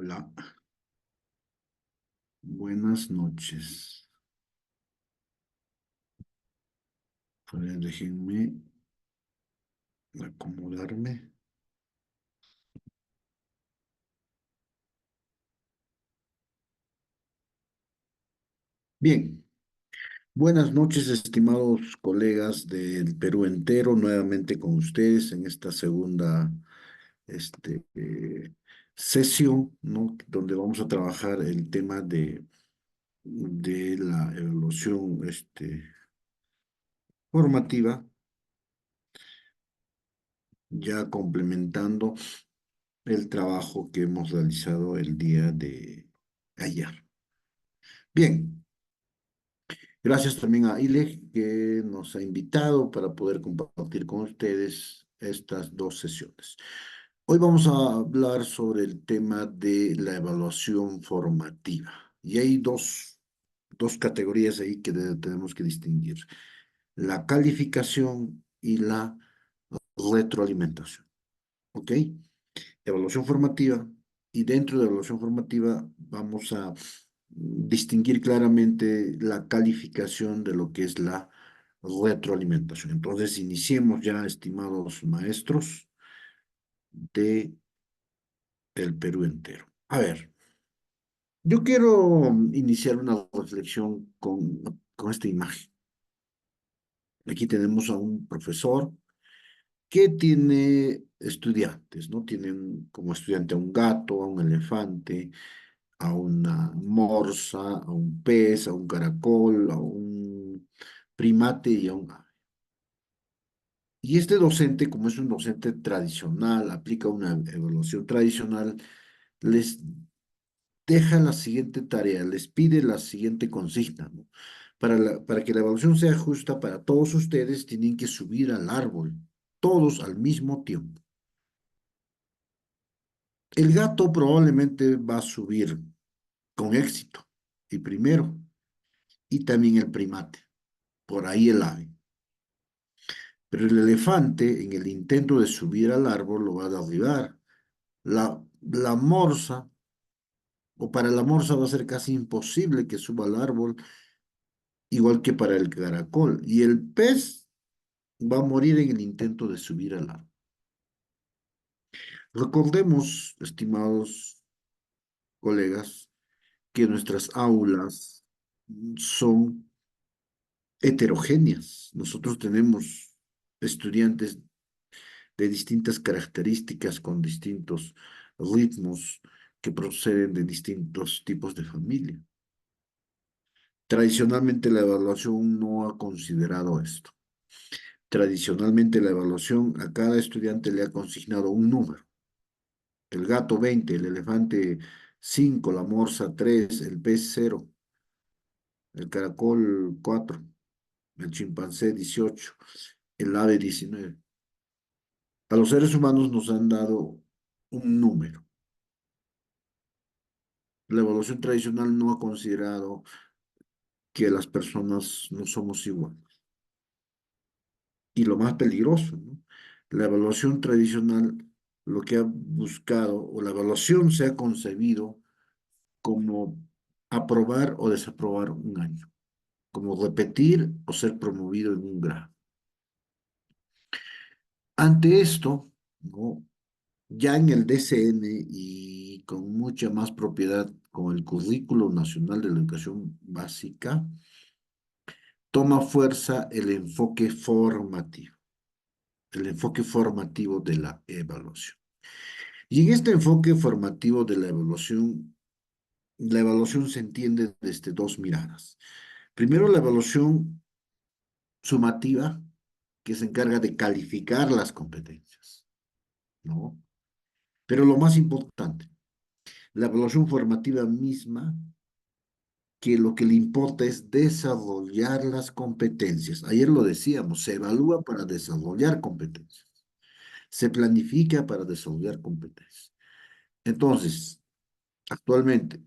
Hola, buenas noches. A ver, déjenme acomodarme. Bien, buenas noches, estimados colegas del Perú entero, nuevamente con ustedes en esta segunda este, eh, sesión, ¿no? Donde vamos a trabajar el tema de la evaluación formativa, ya complementando el trabajo que hemos realizado el día de ayer. Bien. Gracias también a ILE que nos ha invitado para poder compartir con ustedes estas dos sesiones. Hoy vamos a hablar sobre el tema de la evaluación formativa y hay dos categorías ahí que tenemos que distinguir, la calificación y la retroalimentación. ¿Ok? Evaluación formativa y dentro de la evaluación formativa vamos a distinguir claramente la calificación de lo que es la retroalimentación. Entonces, iniciemos ya, estimados maestros de el Perú entero. A ver, yo quiero iniciar una reflexión con esta imagen. Aquí tenemos a un profesor que tiene estudiantes, ¿no? Tienen como estudiante a un gato, a un elefante, a una morsa, a un pez, a un caracol, a un primate y a un ave. Y este docente, como es un docente tradicional, aplica una evaluación tradicional, les deja la siguiente tarea, les pide la siguiente consigna, ¿no? Para que la evaluación sea justa para todos ustedes, tienen que subir al árbol, todos al mismo tiempo. El gato probablemente va a subir con éxito, y primero, y también el primate, por ahí el ave. Pero el elefante, en el intento de subir al árbol, lo va a derribar. La morsa, o para la morsa va a ser casi imposible que suba al árbol, igual que para el caracol. Y el pez va a morir en el intento de subir al árbol. Recordemos, estimados colegas, que nuestras aulas son heterogéneas. Nosotros tenemos estudiantes de distintas características con distintos ritmos que proceden de distintos tipos de familia. Tradicionalmente la evaluación no ha considerado esto. Tradicionalmente la evaluación a cada estudiante le ha consignado un número. El gato 20, el elefante 5, la morsa 3, el pez 0, el caracol 4, el chimpancé 18, el ave 19. A los seres humanos nos han dado un número. La evaluación tradicional no ha considerado que las personas no somos iguales. Y lo más peligroso, ¿no? La evaluación tradicional lo que ha buscado, o la evaluación se ha concebido como aprobar o desaprobar un año, como repetir o ser promovido en un grado. Ante esto, ¿no? Ya en el DCN y con mucha más propiedad con el Currículo Nacional de la Educación Básica, toma fuerza el enfoque formativo de la evaluación. Y en este enfoque formativo de la evaluación se entiende desde dos miradas. Primero, la evaluación sumativa, que se encarga de calificar las competencias, ¿no? Pero lo más importante, la evaluación formativa misma, que lo que le importa es desarrollar las competencias. Ayer lo decíamos, se evalúa para desarrollar competencias, se planifica para desarrollar competencias. Entonces, actualmente,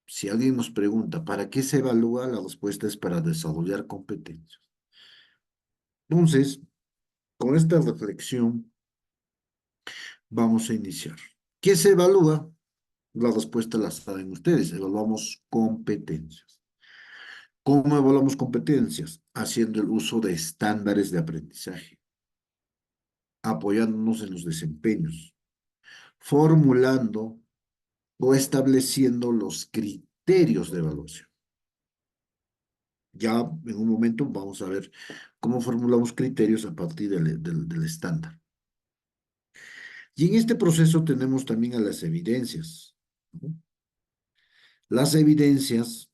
si alguien nos pregunta, ¿para qué se evalúa? La respuesta es para desarrollar competencias. Entonces, con esta reflexión vamos a iniciar. ¿Qué se evalúa? La respuesta la saben ustedes. Evaluamos competencias. ¿Cómo evaluamos competencias? Haciendo el uso de estándares de aprendizaje, apoyándonos en los desempeños, formulando o estableciendo los criterios de evaluación. Ya en un momento vamos a ver cómo formulamos criterios a partir del estándar. Y en este proceso tenemos también a las evidencias, ¿no? Las evidencias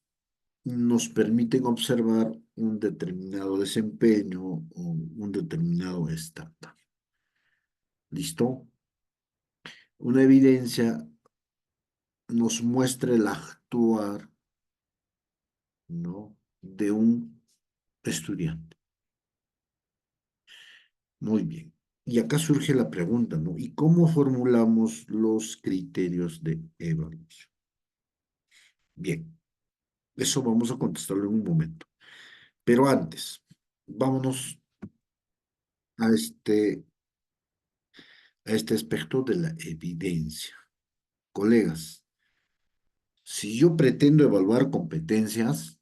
nos permiten observar un determinado desempeño o un determinado estándar. ¿Listo? Una evidencia nos muestra el actuar, ¿no? De un estudiante. Muy bien. Y acá surge la pregunta, ¿no? ¿Y cómo formulamos los criterios de evaluación? Bien, eso vamos a contestarlo en un momento. Pero antes, vámonos a este aspecto de la evidencia. Colegas, si yo pretendo evaluar competencias,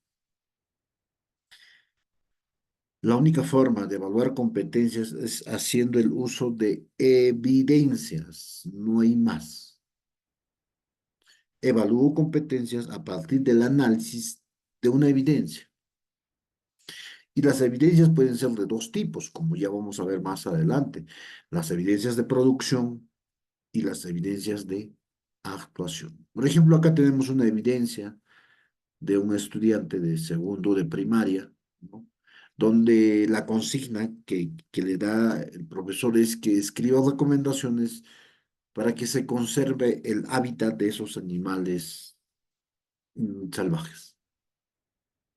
la única forma de evaluar competencias es haciendo el uso de evidencias, no hay más. Evalúo competencias a partir del análisis de una evidencia. Y las evidencias pueden ser de dos tipos, como ya vamos a ver más adelante. Las evidencias de producción y las evidencias de actuación. Por ejemplo, acá tenemos una evidencia de un estudiante de segundo de primaria, ¿no? Donde la consigna que le da el profesor es que escriba recomendaciones para que se conserve el hábitat de esos animales salvajes.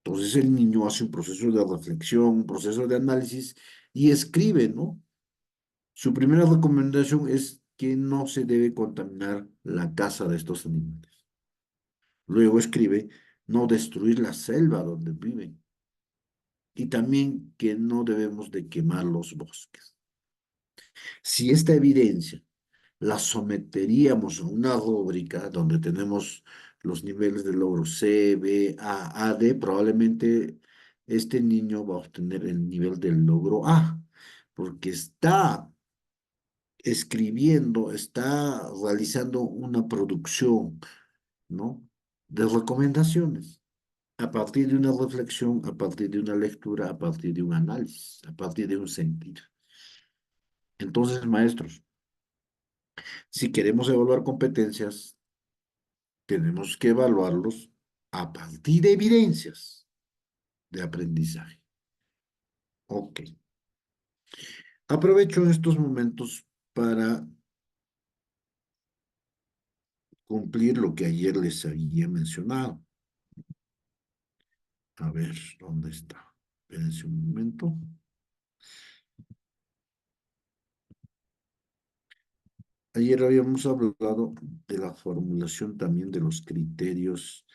Entonces el niño hace un proceso de reflexión, un proceso de análisis y escribe, ¿no? Su primera recomendación es que no se debe contaminar la casa de estos animales. Luego escribe no destruir la selva donde viven y también que no debemos de quemar los bosques. Si esta evidencia la someteríamos a una rúbrica donde tenemos los niveles de logro C, B, A, D, probablemente este niño va a obtener el nivel del logro A, porque está escribiendo, está realizando una producción, ¿no? De recomendaciones a partir de una reflexión, a partir de una lectura, a partir de un análisis, a partir de un sentir. Entonces, maestros, si queremos evaluar competencias, tenemos que evaluarlos a partir de evidencias de aprendizaje. Ok. Aprovecho estos momentos para cumplir lo que ayer les había mencionado. A ver, ¿dónde está? Espérense un momento. Ayer habíamos hablado de la formulación también de los criterios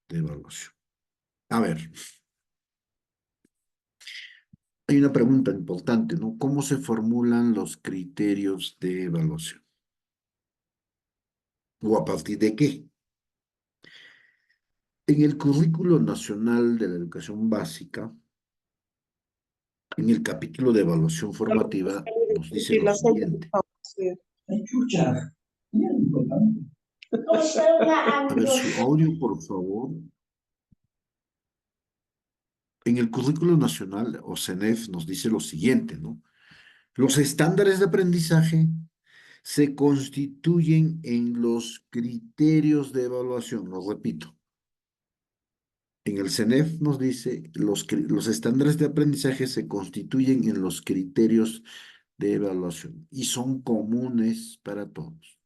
de evaluación. A ver, hay una pregunta importante, ¿no? ¿Cómo se formulan los criterios de evaluación? ¿O a partir de qué? En el Currículo Nacional de la Educación Básica, en el capítulo de evaluación formativa, nos dice lo siguiente. A ver, su audio, por favor. En el Currículo Nacional, o CENEF, nos dice lo siguiente, ¿no? Los estándares de aprendizaje se constituyen en los criterios de evaluación, lo repito. En el CENEF nos dice, los estándares de aprendizaje se constituyen en los criterios de evaluación y son comunes para todos.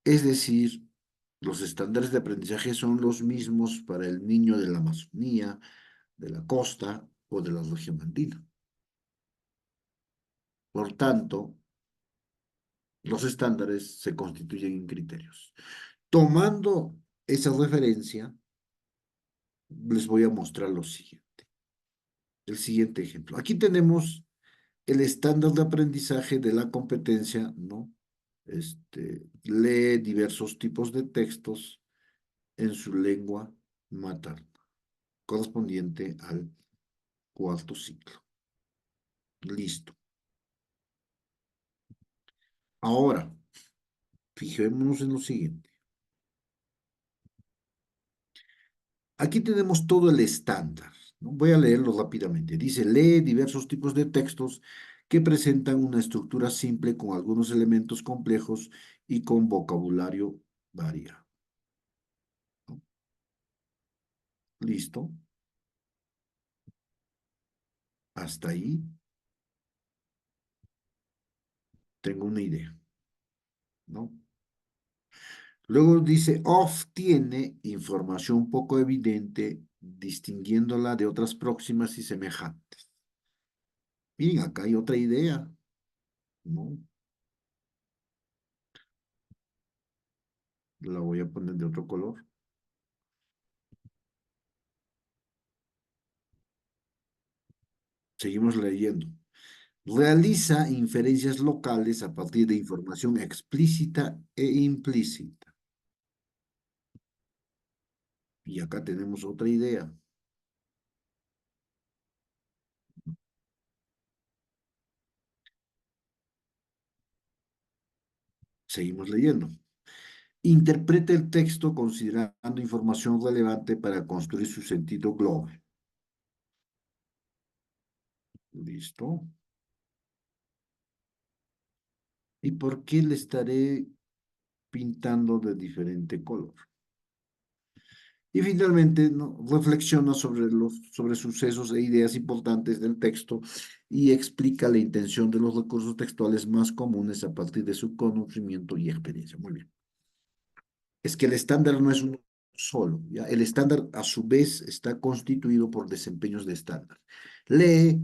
Es decir, los estándares de aprendizaje son los mismos para el niño de la Amazonía, de la costa o de la región andina. Por tanto, los estándares se constituyen en criterios. Tomando esa referencia, les voy a mostrar lo siguiente. El siguiente ejemplo. Aquí tenemos el estándar de aprendizaje de la competencia, ¿no? lee diversos tipos de textos en su lengua materna, correspondiente al cuarto ciclo. Listo. Ahora, fijémonos en lo siguiente. Aquí tenemos todo el estándar, ¿no? Voy a leerlo rápidamente. Dice, lee diversos tipos de textos que presentan una estructura simple con algunos elementos complejos y con vocabulario variado. ¿No? Listo. Hasta ahí tengo una idea, ¿no? Luego dice, obtiene información poco evidente, distinguiéndola de otras próximas y semejantes. Miren, acá hay otra idea, ¿no? La voy a poner de otro color. Seguimos leyendo. Realiza inferencias locales a partir de información explícita e implícita. Y acá tenemos otra idea. Seguimos leyendo. Interpreta el texto considerando información relevante para construir su sentido global. ¿Listo? ¿Y por qué le estaré pintando de diferente color? Y finalmente, ¿no? Reflexiona sobre sucesos e ideas importantes del texto y explica la intención de los recursos textuales más comunes a partir de su conocimiento y experiencia. Muy bien. Es que el estándar no es uno solo, ¿ya? El estándar a su vez está constituido por desempeños de estándar. Lee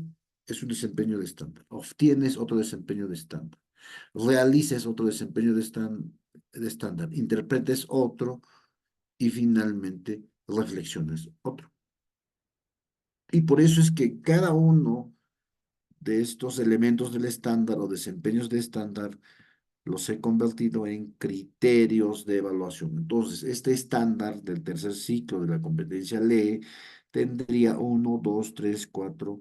es un desempeño de estándar. Obtienes otro desempeño de estándar. Realices otro desempeño de estándar. Interpretes otro y finalmente reflexiones otro. Y por eso es que cada uno de estos elementos del estándar o desempeños de estándar los he convertido en criterios de evaluación. Entonces, este estándar del tercer ciclo de la competencia LEE tendría uno, dos, tres, cuatro,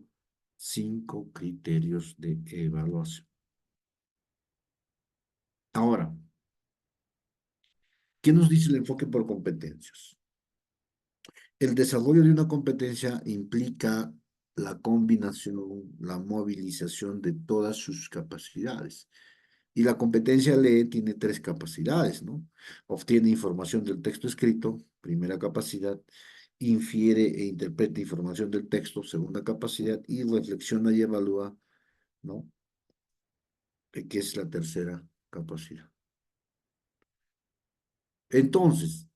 cinco criterios de evaluación. Ahora, ¿qué nos dice el enfoque por competencias? El desarrollo de una competencia implica la combinación, la movilización de todas sus capacidades. Y la competencia lee tiene tres capacidades, ¿no? Obtiene información del texto escrito, primera capacidad, infiere e interpreta información del texto, segunda capacidad, y reflexiona y evalúa, ¿no? Que es la tercera capacidad. Entonces,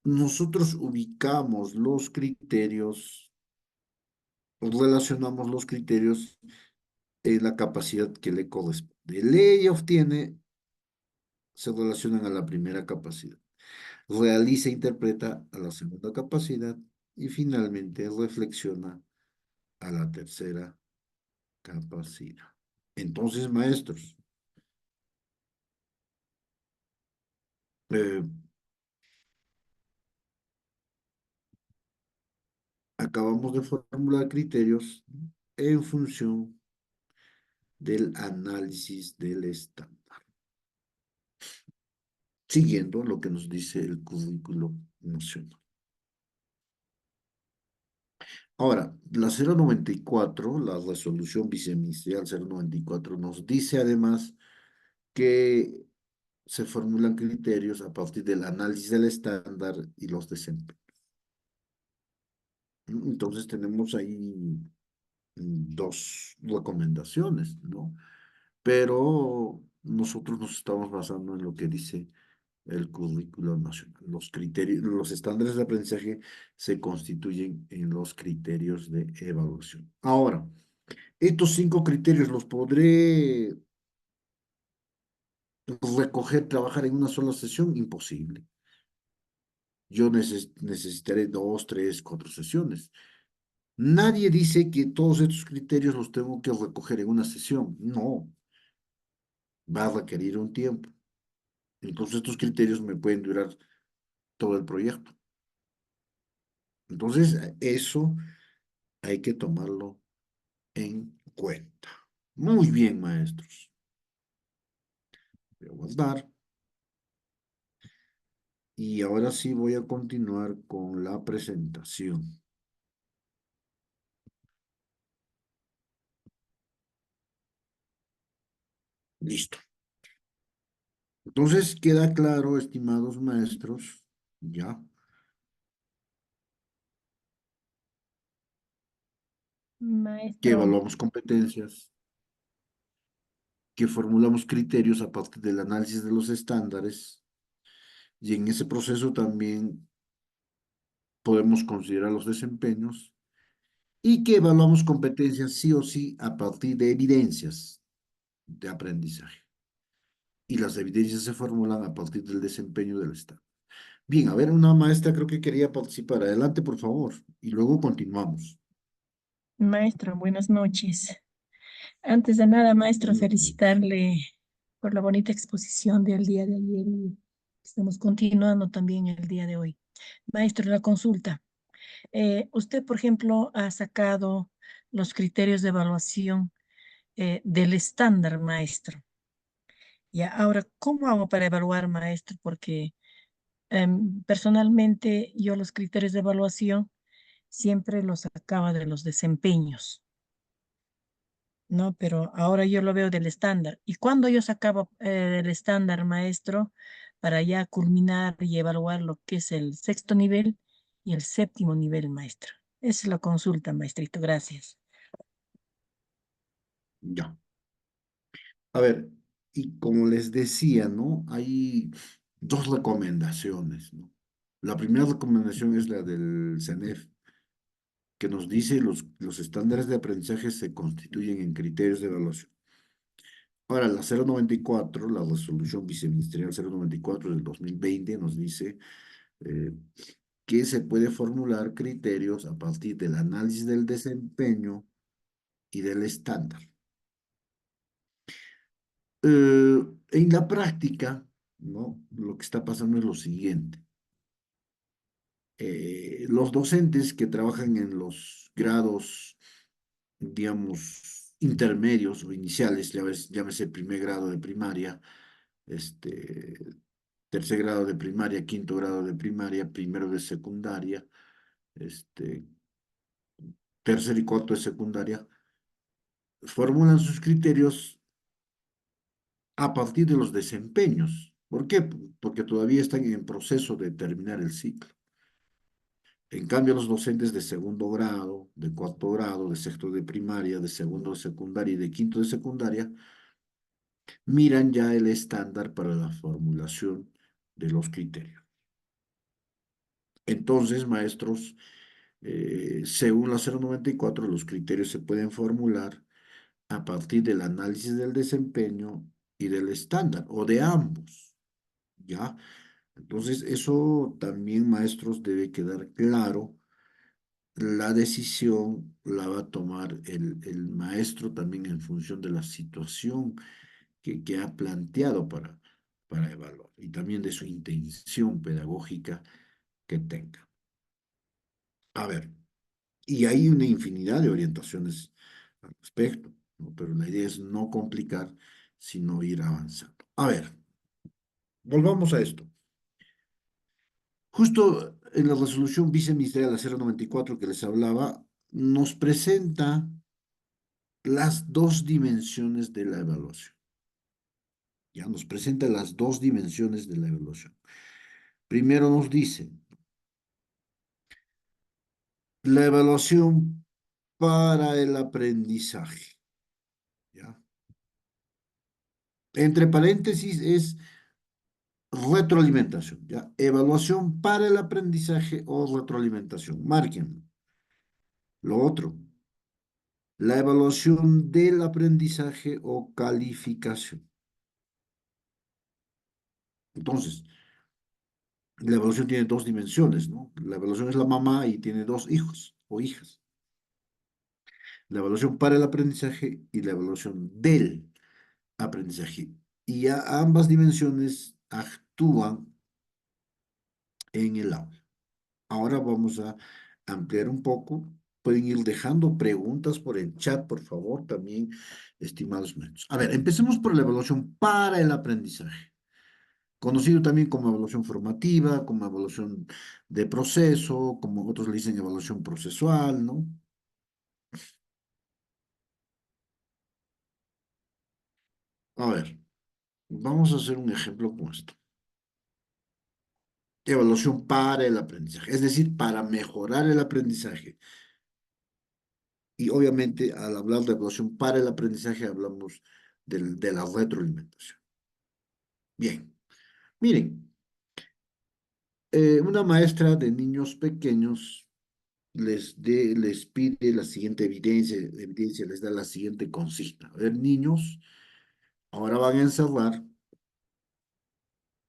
nosotros ubicamos los criterios, relacionamos los criterios en la capacidad que le corresponde. Lee y obtiene se relacionan a la primera capacidad. Realiza e interpreta a la segunda capacidad y finalmente reflexiona a la tercera capacidad. Entonces, maestros, eh, acabamos de formular criterios en función del análisis del estándar, siguiendo lo que nos dice el currículo nacional. Ahora, la 094, la resolución viceministerial 094, nos dice además que se formulan criterios a partir del análisis del estándar y los desempeños. Entonces tenemos ahí dos recomendaciones, ¿no? Pero nosotros nos estamos basando en lo que dice el currículo nacional. Los criterios, los estándares de aprendizaje se constituyen en los criterios de evaluación. Ahora, estos cinco criterios los podré recoger, trabajar en una sola sesión, imposible. Yo necesitaré dos, tres, cuatro sesiones. Nadie dice que todos estos criterios los tengo que recoger en una sesión. No, va a requerir un tiempo. Entonces estos criterios me pueden durar todo el proyecto. Entonces eso hay que tomarlo en cuenta. Muy bien, maestros. Voy a guardar. Y ahora sí voy a continuar con la presentación. Listo. Entonces queda claro, estimados maestros, ya, que Maestro, evaluamos competencias, que formulamos criterios a partir del análisis de los estándares y en ese proceso también podemos considerar los desempeños y que evaluamos competencias sí o sí a partir de evidencias de aprendizaje. Y las evidencias se formulan a partir del desempeño del Estado. Bien, a ver, una maestra creo que quería participar. Adelante, por favor. Y luego continuamos. maestro, buenas noches. Antes de nada, maestro, Buenas noches. felicitarle por la bonita exposición del día de ayer y estamos continuando también el día de hoy. Maestro, la consulta. Usted, por ejemplo, ha sacado los criterios de evaluación del estándar, maestro. Ya, ahora, ¿cómo hago para evaluar, maestro? Porque personalmente yo los criterios de evaluación siempre los sacaba de los desempeños. No, pero ahora yo lo veo del estándar. ¿Y cuando yo sacaba del estándar, maestro, para ya culminar y evaluar lo que es el sexto nivel y el séptimo nivel, maestro? Esa es la consulta, maestrito. Gracias. Ya. A ver, y como les decía, ¿no? Hay dos recomendaciones, ¿no? La primera recomendación es la del CENEF, que nos dice los estándares de aprendizaje se constituyen en criterios de evaluación. Ahora, la 094, la resolución viceministerial 094 del 2020, nos dice eh, que se puede formular criterios a partir del análisis del desempeño y del estándar. En la práctica, ¿no? Lo que está pasando es lo siguiente. Los docentes que trabajan en los grados, digamos, intermedios o iniciales, llámese primer grado de primaria, este, tercer grado de primaria, quinto grado de primaria, primero de secundaria, este, tercer y cuarto de secundaria, formulan sus criterios a partir de los desempeños. ¿Por qué? Porque todavía están en proceso de terminar el ciclo. En cambio, los docentes de segundo grado, de cuarto grado, de sexto de primaria, de segundo de secundaria y de quinto de secundaria, miran ya el estándar para la formulación de los criterios. Entonces, maestros, según la 094, los criterios se pueden formular a partir del análisis del desempeño y del estándar, o de ambos, ¿ya? Entonces, eso también, maestros, debe quedar claro. La decisión la va a tomar el maestro también en función de la situación que ha planteado para evaluar y también de su intención pedagógica que tenga. A ver, y hay una infinidad de orientaciones al respecto, ¿no? Pero la idea es no complicar, sino ir avanzando. A ver, volvamos a esto. Justo en la resolución viceministerial 094 que les hablaba, nos presenta las dos dimensiones de la evaluación. Ya nos presenta las dos dimensiones de la evaluación. Primero nos dice la evaluación para el aprendizaje. ¿Ya? Entre paréntesis es retroalimentación. ¿Ya? Evaluación para el aprendizaje o retroalimentación. Márquenlo. Lo otro, la evaluación del aprendizaje o calificación. Entonces, la evaluación tiene dos dimensiones, ¿no? La evaluación es la mamá y tiene dos hijos o hijas. La evaluación para el aprendizaje y la evaluación del aprendizaje. Y a ambas dimensiones actúan en el aula. Ahora vamos a ampliar un poco. Pueden ir dejando preguntas por el chat, por favor, también, estimados maestros. A ver, empecemos por la evaluación para el aprendizaje, conocido también como evaluación formativa, como evaluación de proceso, como otros le dicen evaluación procesual, ¿no? A ver, vamos a hacer un ejemplo con esto. Evaluación para el aprendizaje, es decir, para mejorar el aprendizaje. Y obviamente, al hablar de evaluación para el aprendizaje, hablamos de la retroalimentación. Bien, miren, una maestra de niños pequeños les pide la siguiente evidencia, les da la siguiente consigna. A ver, niños, ahora van a encerrar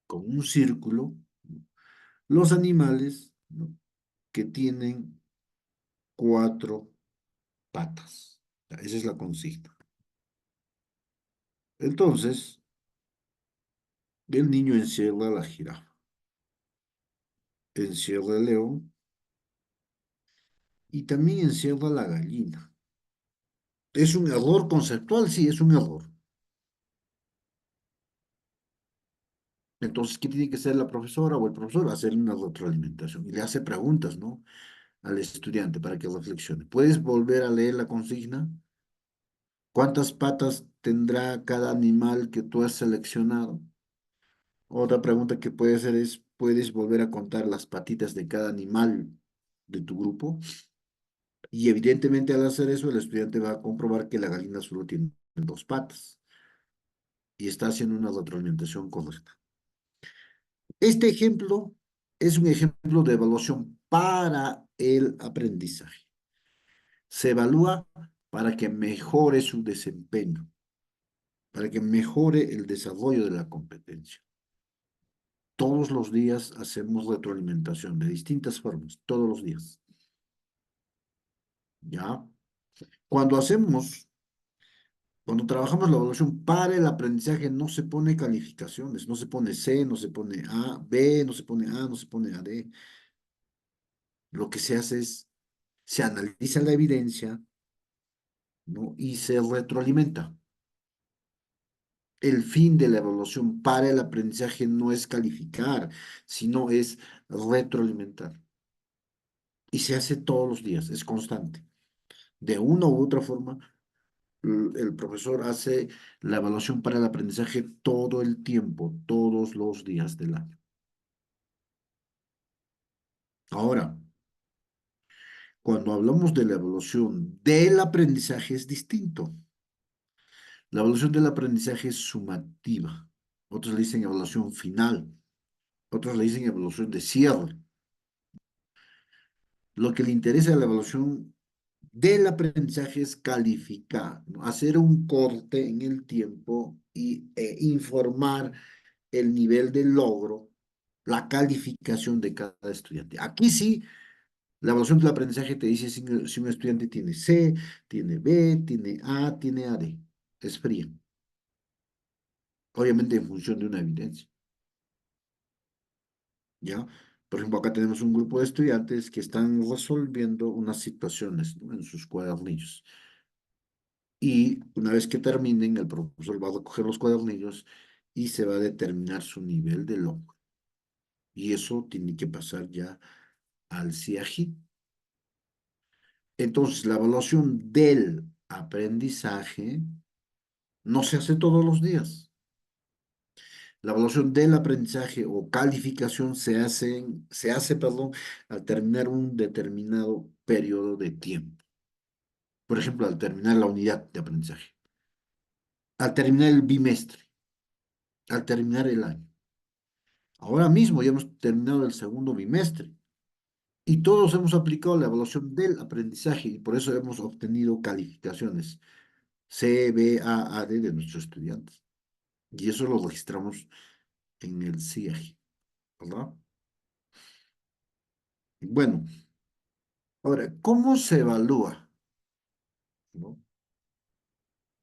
con un círculo los animales, ¿no?, que tienen cuatro patas. Esa es la consigna. Entonces, el niño encierra a la jirafa, encierra el león y también encierra la gallina. ¿Es un error conceptual? Sí, es un error. Entonces, ¿qué tiene que hacer la profesora o el profesor? Hacer una retroalimentación y le hace preguntas, ¿no?, al estudiante para que reflexione. ¿Puedes volver a leer la consigna? ¿Cuántas patas tendrá cada animal que tú has seleccionado? Otra pregunta que puede hacer es, ¿puedes volver a contar las patitas de cada animal de tu grupo? Y evidentemente al hacer eso, el estudiante va a comprobar que la gallina solo tiene dos patas y está haciendo una retroalimentación correcta. Este ejemplo es un ejemplo de evaluación para el aprendizaje. Se evalúa para que mejore su desempeño, para que mejore el desarrollo de la competencia. Todos los días hacemos retroalimentación de distintas formas, todos los días. ¿Ya? Cuando hacemos, cuando trabajamos la evaluación para el aprendizaje, no se pone calificaciones, no se pone C, no se pone A, B, no se pone A, no se pone AD. Lo que se hace es, se analiza la evidencia, ¿no?, y se retroalimenta. El fin de la evaluación para el aprendizaje no es calificar, sino es retroalimentar. Y se hace todos los días, es constante. De una u otra forma, el profesor hace la evaluación para el aprendizaje todo el tiempo, todos los días del año. Ahora, cuando hablamos de la evaluación del aprendizaje es distinto. La evaluación del aprendizaje es sumativa. Otros le dicen evaluación final. Otros le dicen evaluación de cierre. Lo que le interesa a la evaluación del aprendizaje es calificar, ¿no?, hacer un corte en el tiempo e informar el nivel de logro, la calificación de cada estudiante. Aquí sí, la evaluación del aprendizaje te dice si un estudiante tiene C, tiene B, tiene A, tiene AD. Es fría, obviamente en función de una evidencia, ¿ya? Por ejemplo, acá tenemos un grupo de estudiantes que están resolviendo unas situaciones, ¿no?, en sus cuadernillos. Y una vez que terminen, el profesor va a recoger los cuadernillos y se va a determinar su nivel de logro. Y eso tiene que pasar ya al CIAGI. Entonces, la evaluación del aprendizaje no se hace todos los días. La evaluación del aprendizaje o calificación perdón, al terminar un determinado periodo de tiempo. Por ejemplo, al terminar la unidad de aprendizaje, al terminar el bimestre, al terminar el año. Ahora mismo ya hemos terminado el segundo bimestre y todos hemos aplicado la evaluación del aprendizaje y por eso hemos obtenido calificaciones C, B, A, D de nuestros estudiantes. Y eso lo registramos en el CIEG, ¿verdad? Bueno, ahora, ¿cómo se evalúa? ¿No?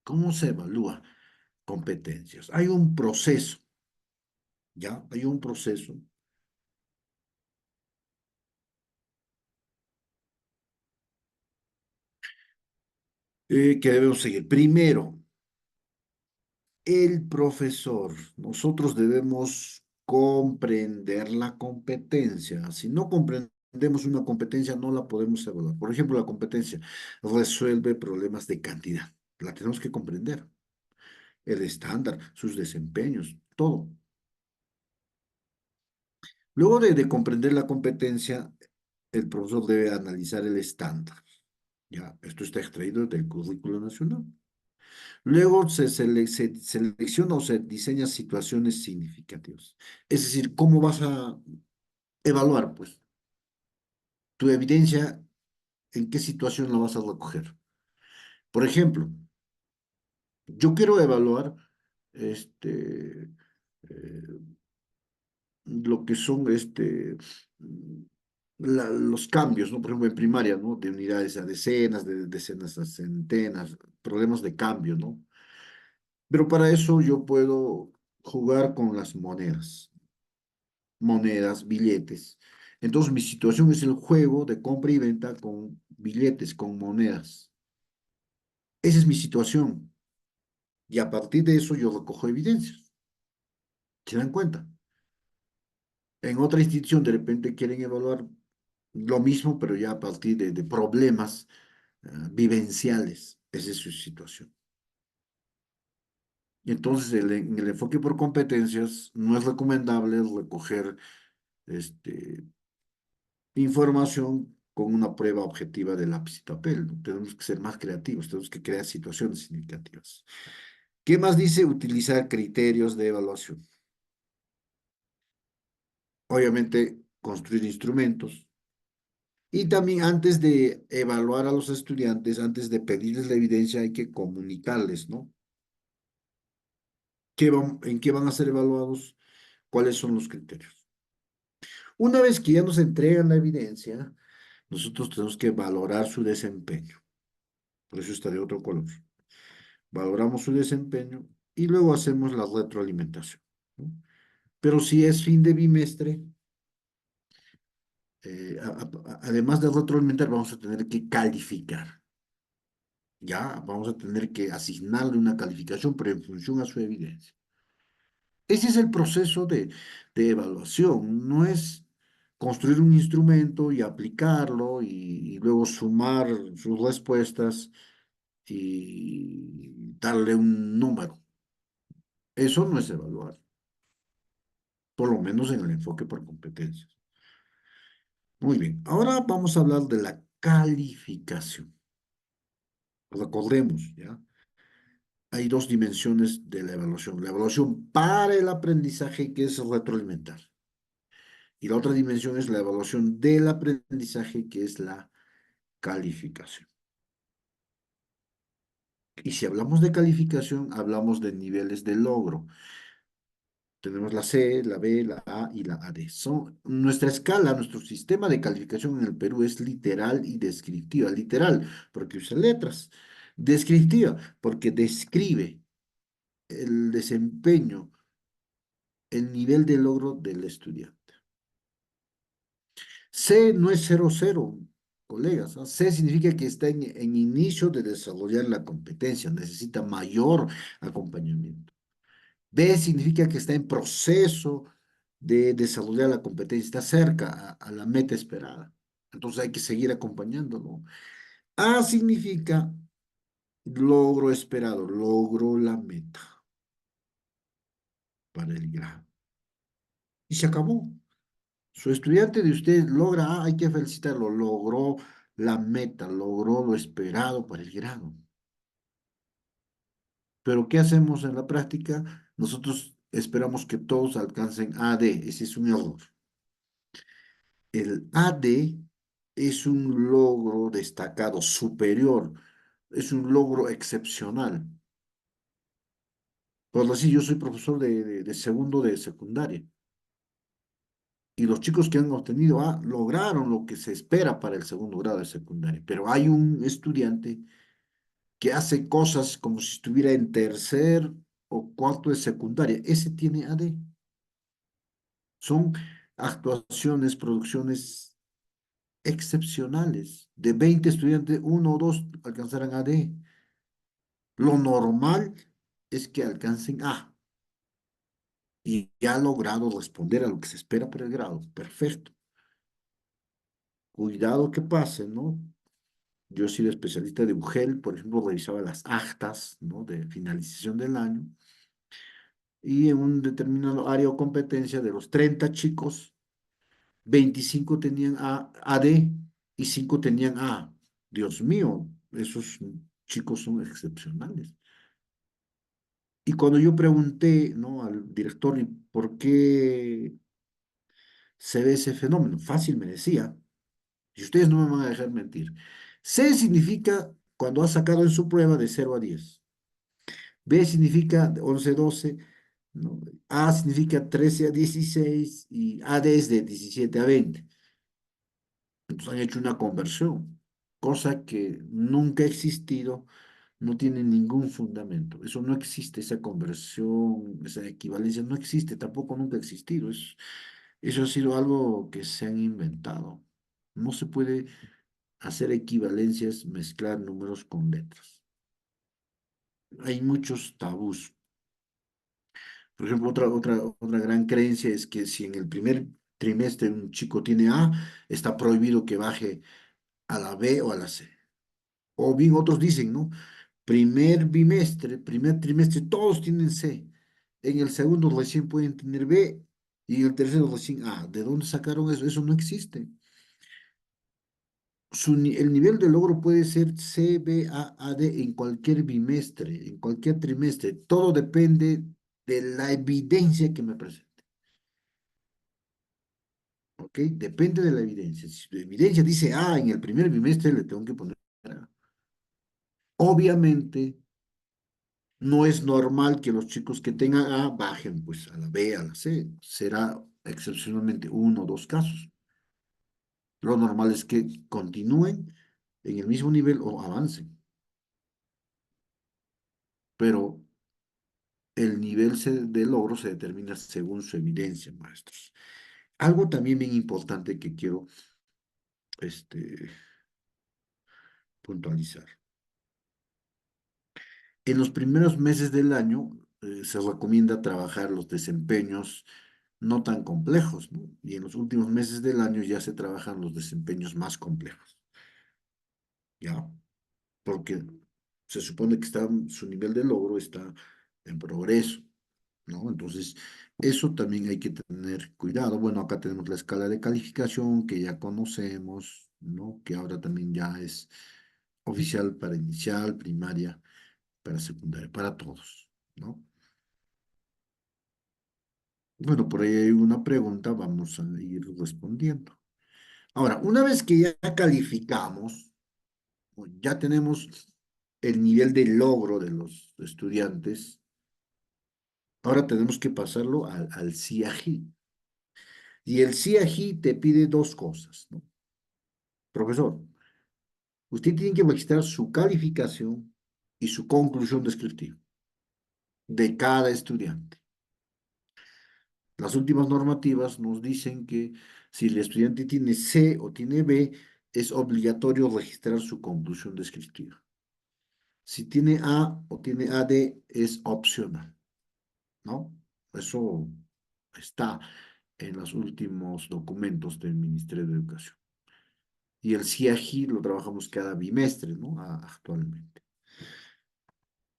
¿Cómo se evalúa competencias? Hay un proceso. ¿ya? Hay un proceso que debemos seguir. Primero, el profesor. Nosotros debemos comprender la competencia. Si no comprendemos una competencia, no la podemos evaluar. Por ejemplo, la competencia resuelve problemas de cantidad. La tenemos que comprender. El estándar, sus desempeños, todo. Luego de comprender la competencia, el profesor debe analizar el estándar. Ya, esto está extraído del currículo nacional. Luego se selecciona o se diseña situaciones significativas. Es decir, ¿cómo vas a evaluar, pues, tu evidencia? ¿En qué situación la vas a recoger? Por ejemplo, yo quiero evaluar eh, lo que son los cambios, ¿no? Por ejemplo, en primaria, ¿no? De unidades a decenas, de decenas a centenas, problemas de cambio, ¿no? Pero para eso yo puedo jugar con las monedas, billetes. Entonces mi situación es el juego de compra y venta con billetes, con monedas. Esa es mi situación. Y a partir de eso yo recojo evidencias. ¿Se dan cuenta? En otra institución de repente quieren evaluar lo mismo, pero ya a partir de problemas vivenciales. Esa es su situación. Y entonces en el enfoque por competencias no es recomendable recoger este, información con una prueba objetiva de lápiz y papel, ¿no? Tenemos que ser más creativos, tenemos que crear situaciones significativas. ¿Qué más dice? Utilizar criterios de evaluación. Obviamente, construir instrumentos. Y también antes de evaluar a los estudiantes, antes de pedirles la evidencia, hay que comunicarles, ¿no? ¿En qué van a ser evaluados? ¿Cuáles son los criterios? Una vez que ya nos entregan la evidencia, nosotros tenemos que valorar su desempeño. Por eso está de otro color. Valoramos su desempeño y luego hacemos la retroalimentación, ¿no? Pero si es fin de bimestre, además de retroalimentar, vamos a tener que calificar, ¿ya? Vamos a tener que asignarle una calificación, pero en función a su evidencia. Ese es el proceso de evaluación, no es construir un instrumento y aplicarlo y luego sumar sus respuestas y darle un número. Eso no es evaluar, por lo menos en el enfoque por competencias. Muy bien, ahora vamos a hablar de la calificación. Recordemos, ¿ya? Hay dos dimensiones de la evaluación. La evaluación para el aprendizaje, que es retroalimentar. Y la otra dimensión es la evaluación del aprendizaje, que es la calificación. Y si hablamos de calificación, hablamos de niveles de logro. Tenemos la C, la B, la A y la AD. Nuestra escala, nuestro sistema de calificación en el Perú es literal y descriptiva. Literal, porque usa letras. Descriptiva, porque describe el desempeño, el nivel de logro del estudiante. C no es 00, colegas, ¿no? C significa que está en inicio de desarrollar la competencia, necesita mayor acompañamiento. B significa que está en proceso de desarrollar la competencia, está cerca a la meta esperada. Entonces hay que seguir acompañándolo. A significa logro esperado, logro la meta para el grado. Y se acabó. Su estudiante de usted logra A, hay que felicitarlo, logró la meta, logró lo esperado para el grado. Pero ¿qué hacemos en la práctica? Nosotros esperamos que todos alcancen AD, ese es un error. El AD es un logro destacado, superior, es un logro excepcional. Por así, yo soy profesor de segundo de secundaria y los chicos que han obtenido A lograron lo que se espera para el segundo grado de secundaria, pero hay un estudiante que hace cosas como si estuviera en tercer o cuarto de secundaria, ese tiene AD. Son actuaciones, producciones excepcionales. De 20 estudiantes, uno o dos alcanzarán AD. Lo normal es que alcancen A y ya ha logrado responder a lo que se espera por el grado. Perfecto. Cuidado que pase, ¿no? Yo he sido especialista de UGEL, por ejemplo, revisaba las actas, ¿no? De finalización del año y en un determinado área o competencia de los 30 chicos, 25 tenían AD y 5 tenían A. Dios mío, esos chicos son excepcionales. Y cuando yo pregunté, ¿no? Al director, ¿y por qué se ve ese fenómeno? Fácil, me decía, y ustedes no me van a dejar mentir. C significa cuando ha sacado en su prueba de 0 a 10. B significa de 11 a 12, ¿no? A significa 13 a 16 y AD es de 17 a 20. Entonces han hecho una conversión, cosa que nunca ha existido, no tiene ningún fundamento. Eso no existe, esa conversión, esa equivalencia no existe, tampoco nunca ha existido. Eso ha sido algo que se han inventado. No se puede hacer equivalencias, mezclar números con letras. Hay muchos tabús. Por ejemplo, otra gran creencia es que si en el primer trimestre un chico tiene A, está prohibido que baje a la B o a la C. O bien otros dicen, ¿no? Primer bimestre, primer trimestre, todos tienen C. En el segundo recién pueden tener B y en el tercero recién A. ¿De dónde sacaron eso? Eso no existe. El nivel de logro puede ser C, B, A, D en cualquier bimestre, en cualquier trimestre. Todo depende de la evidencia que me presente. ¿Ok? Depende de la evidencia. Si la evidencia dice A en el primer bimestre, le tengo que poner A. Obviamente, no es normal que los chicos que tengan A bajen pues a la B, a la C. Será excepcionalmente uno o dos casos. Lo normal es que continúen en el mismo nivel o avancen. Pero el nivel de logro se determina según su evidencia, maestros. Algo también bien importante que quiero este, puntualizar. En los primeros meses del año se recomienda trabajar los desempeños no tan complejos, ¿no? Y en los últimos meses del año ya se trabajan los desempeños más complejos, ¿ya? Porque se supone que su nivel de logro está en progreso, ¿no? Entonces, eso también hay que tener cuidado. Bueno, acá tenemos la escala de calificación que ya conocemos, ¿no? Que ahora también ya es oficial para inicial, primaria, para secundaria, para todos, ¿no? Bueno, por ahí hay una pregunta, vamos a ir respondiendo. Ahora, una vez que ya calificamos, o ya tenemos el nivel de logro de los estudiantes, ahora tenemos que pasarlo al CIAGI. Y el CIAGI te pide dos cosas, ¿no? Profesor, usted tiene que registrar su calificación y su conclusión descriptiva de cada estudiante. Las últimas normativas nos dicen que si el estudiante tiene C o tiene B, es obligatorio registrar su conclusión descriptiva. Si tiene A o tiene AD, es opcional, ¿no? Eso está en los últimos documentos del Ministerio de Educación. Y el CIAGI lo trabajamos cada bimestre, ¿no? Actualmente.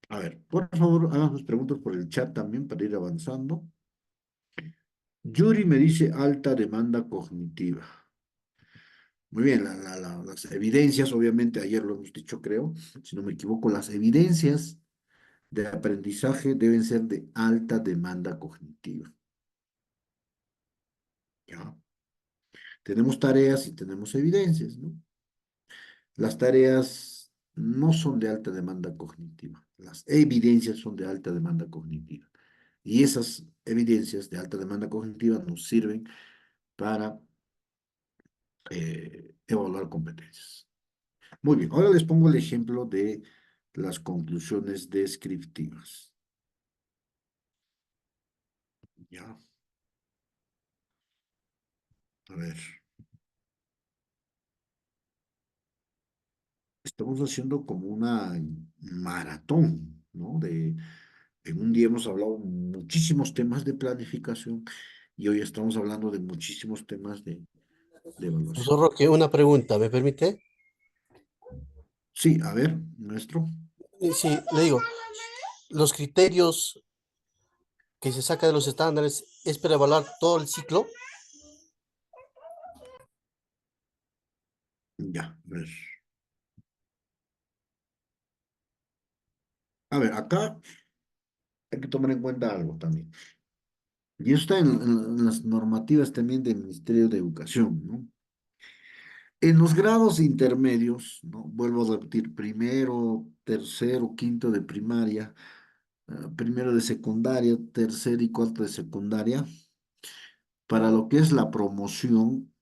A ver, por favor, hagan sus preguntas por el chat también para ir avanzando. Yuri me dice alta demanda cognitiva. Muy bien, las evidencias, obviamente, ayer lo hemos dicho, creo, si no me equivoco, las evidencias de aprendizaje deben ser de alta demanda cognitiva. ¿Ya? Tenemos tareas y tenemos evidencias, ¿no? Las tareas no son de alta demanda cognitiva, las evidencias son de alta demanda cognitiva. Y esas evidencias de alta demanda cognitiva nos sirven para evaluar competencias. Muy bien, ahora les pongo el ejemplo de las conclusiones descriptivas. ¿Ya? A ver, estamos haciendo como una maratón, ¿no? En un día hemos hablado muchísimos temas de planificación y hoy estamos hablando de muchísimos temas de evaluación. Profesor Roque, una pregunta, ¿me permite? Sí, a ver, maestro. Sí, le digo, los criterios que se saca de los estándares es para evaluar todo el ciclo. Ya, a ver. A ver, acá hay que tomar en cuenta algo también. Y eso está en las normativas también del Ministerio de Educación, ¿no? En los grados intermedios, ¿no? Vuelvo a repetir, primero, tercero, quinto de primaria, primero de secundaria, tercero y cuarto de secundaria, para lo que es la promoción,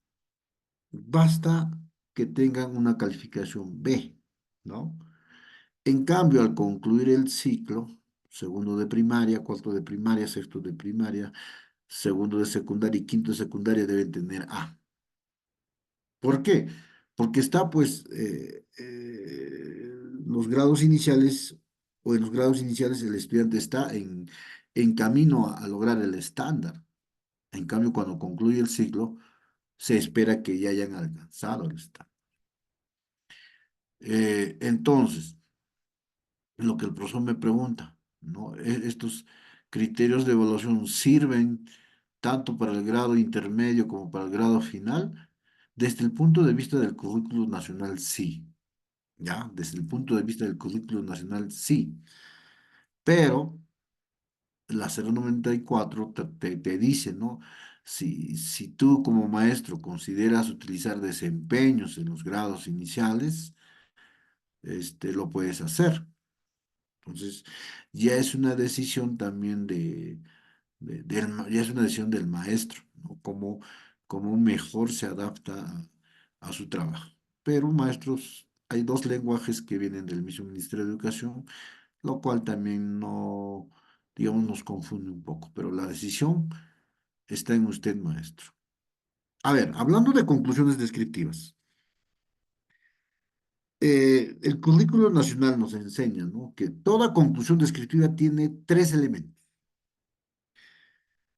basta que tengan una calificación B, ¿no? En cambio, al concluir el ciclo, segundo de primaria, cuarto de primaria, sexto de primaria, segundo de secundaria y quinto de secundaria deben tener A. ¿Por qué? Porque está pues los grados iniciales o en los grados iniciales el estudiante está en camino a lograr el estándar. En cambio, cuando concluye el ciclo, se espera que ya hayan alcanzado el estándar. Entonces, lo que el profesor me pregunta, ¿no? Estos criterios de evaluación sirven tanto para el grado intermedio como para el grado final. Desde el punto de vista del currículo nacional, sí. ¿Ya? Desde el punto de vista del currículo nacional, sí. Pero la 094 te dice, ¿no? Si tú como maestro consideras utilizar desempeños en los grados iniciales, lo puedes hacer. Entonces, ya es una decisión también ya es una decisión del maestro, ¿no? Cómo mejor se adapta a su trabajo. Pero maestros, hay dos lenguajes que vienen del mismo Ministerio de Educación, lo cual también no, digamos, nos confunde un poco, pero la decisión está en usted, maestro. A ver, hablando de conclusiones descriptivas, el currículo nacional nos enseña, ¿no? Que toda conclusión descriptiva tiene tres elementos: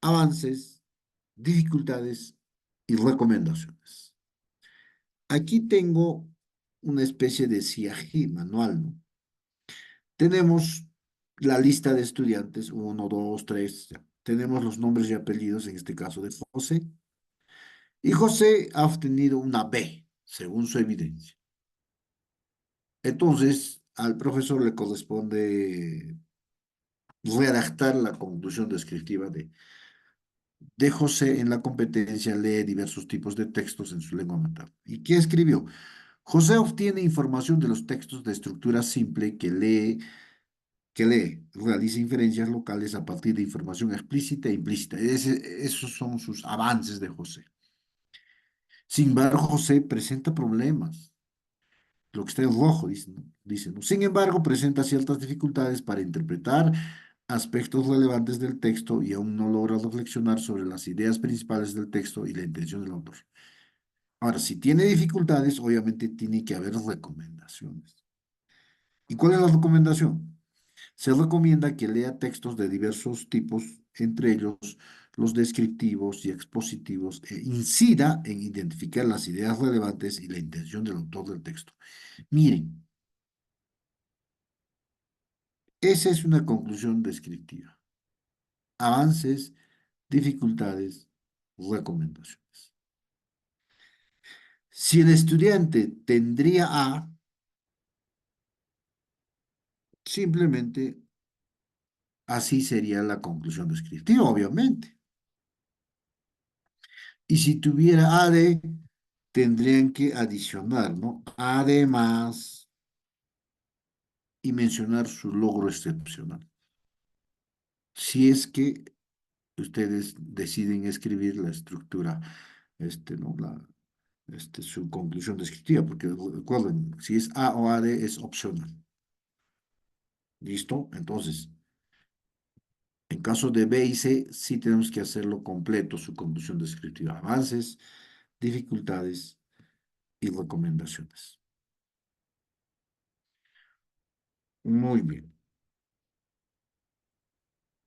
avances, dificultades y recomendaciones. Aquí tengo una especie de CIAG manual, ¿no? Tenemos la lista de estudiantes, uno, dos, tres, ya. Tenemos los nombres y apellidos, en este caso de José. Y José ha obtenido una B, según su evidencia. Entonces, al profesor le corresponde redactar la conclusión descriptiva de José en la competencia, lee diversos tipos de textos en su lengua materna. ¿Y qué escribió? José obtiene información de los textos de estructura simple realiza inferencias locales a partir de información explícita e implícita. Esos son sus avances de José. Sin embargo, José presenta problemas. Lo que está en rojo, dice, ¿no? Sin embargo, presenta ciertas dificultades para interpretar aspectos relevantes del texto y aún no logra reflexionar sobre las ideas principales del texto y la intención del autor. Ahora, si tiene dificultades, obviamente tiene que haber recomendaciones. ¿Y cuál es la recomendación? Se recomienda que lea textos de diversos tipos, entre ellos los descriptivos y expositivos, e incida en identificar las ideas relevantes y la intención del autor del texto. Miren, esa es una conclusión descriptiva. Avances, dificultades, recomendaciones. Si el estudiante tendría A, simplemente así sería la conclusión descriptiva, obviamente. Y si tuviera AD, tendrían que adicionar, ¿no? Además, y mencionar su logro excepcional. Si es que ustedes deciden escribir la estructura, ¿no? Su conclusión descriptiva, porque recuerden, si es A o AD es opcional. ¿Listo? Entonces, en caso de B y C, sí tenemos que hacerlo completo, su conclusión descriptiva. Avances, dificultades y recomendaciones. Muy bien.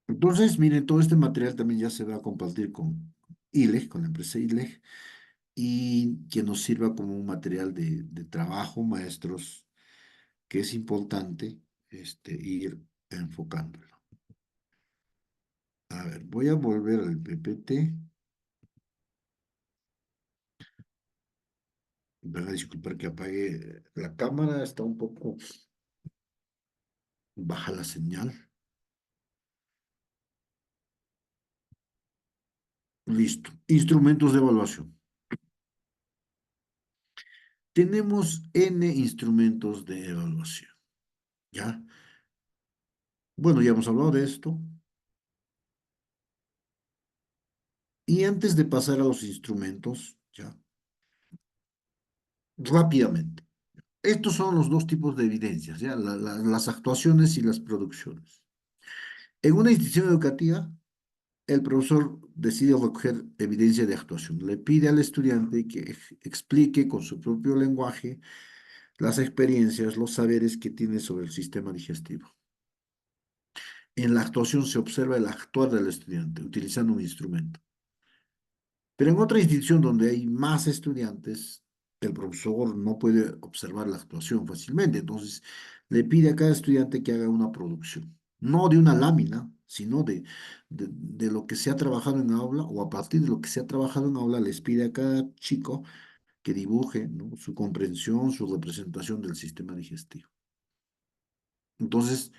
Entonces, miren, todo este material también ya se va a compartir con ILEG, con la empresa ILEG, y que nos sirva como un material de trabajo, maestros, que es importante ir enfocándolo. A ver, voy a volver al PPT. Van a disculpar que apague la cámara, está un poco baja la señal. Listo. Instrumentos de evaluación. Tenemos N instrumentos de evaluación. ¿Ya? Bueno, ya hemos hablado de esto. Y antes de pasar a los instrumentos, ¿ya? Rápidamente. Estos son los dos tipos de evidencias, ¿ya? Las actuaciones y las producciones. En una institución educativa, el profesor decide recoger evidencia de actuación. Le pide al estudiante que explique con su propio lenguaje las experiencias, los saberes que tiene sobre el sistema digestivo. En la actuación se observa el actuar del estudiante utilizando un instrumento. Pero en otra institución donde hay más estudiantes, el profesor no puede observar la actuación fácilmente. Entonces, le pide a cada estudiante que haga una producción, no de una lámina, sino de lo que se ha trabajado en aula o a partir de lo que se ha trabajado en aula, les pide a cada chico que dibuje, ¿no?, su comprensión, su representación del sistema digestivo. Entonces,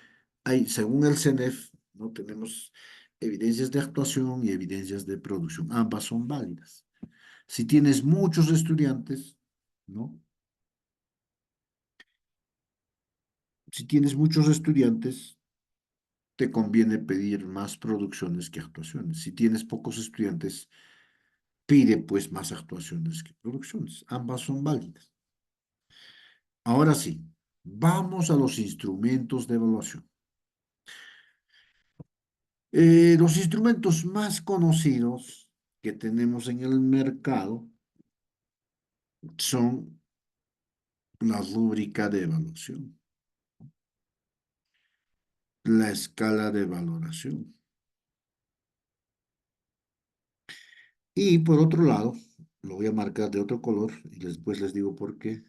según el CENEF, ¿no?, tenemos evidencias de actuación y evidencias de producción. Ambas son válidas. Si tienes muchos estudiantes, ¿no? Si tienes muchos estudiantes, te conviene pedir más producciones que actuaciones. Si tienes pocos estudiantes, pide pues más actuaciones que producciones. Ambas son válidas. Ahora sí, vamos a los instrumentos de evaluación. Los instrumentos más conocidos que tenemos en el mercado son la rúbrica de evaluación, la escala de valoración. Y por otro lado, lo voy a marcar de otro color y después les digo por qué.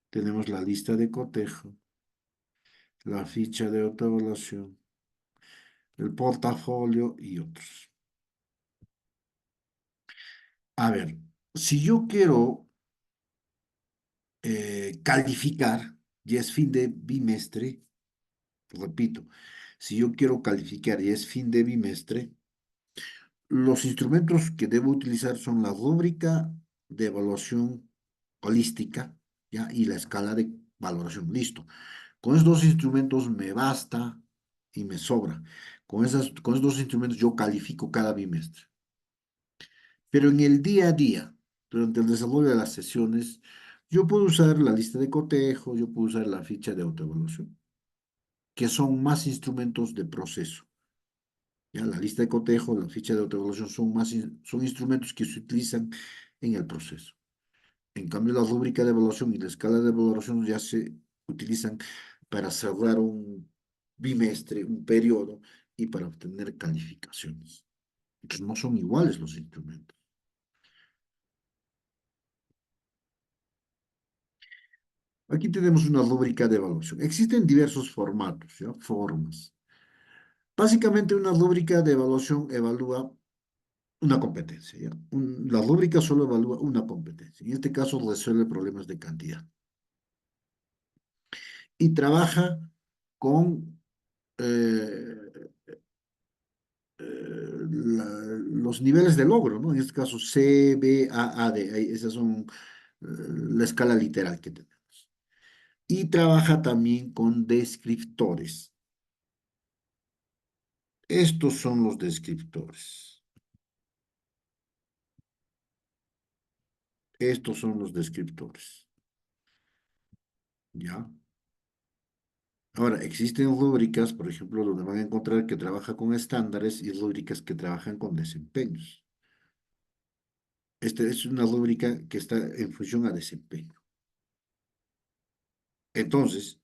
Tenemos la lista de cotejo, la ficha de autoevaluación, el portafolio y otros. A ver, si yo quiero calificar, y es fin de bimestre, repito, si yo quiero calificar y es fin de bimestre, los instrumentos que debo utilizar son la rúbrica de evaluación holística, ¿ya? Y la escala de valoración. Listo. Con esos dos instrumentos me basta y me sobra. Con esos dos instrumentos yo califico cada bimestre. Pero en el día a día, durante el desarrollo de las sesiones, yo puedo usar la lista de cotejo, yo puedo usar la ficha de autoevaluación, que son más instrumentos de proceso. ¿Ya? La lista de cotejo, la ficha de autoevaluación son instrumentos que se utilizan en el proceso. En cambio, la rúbrica de evaluación y la escala de valoración ya se utilizan para cerrar un bimestre, un periodo y para obtener calificaciones. Entonces, no son iguales los instrumentos. Aquí tenemos una rúbrica de evaluación. Existen diversos formatos, ¿ya? Formas. Básicamente, una rúbrica de evaluación evalúa una competencia, ¿ya? La rúbrica solo evalúa una competencia. En este caso, resuelve problemas de cantidad. Y trabaja con los niveles de logro, ¿no? En este caso, C, B, A, D. Esas son la escala literal que tenemos. Y trabaja también con descriptores. Estos son los descriptores. Estos son los descriptores. ¿Ya? Ahora, existen rúbricas, por ejemplo, donde van a encontrar que trabaja con estándares y rúbricas que trabajan con desempeños. Esta es una rúbrica que está en función a desempeño. Entonces,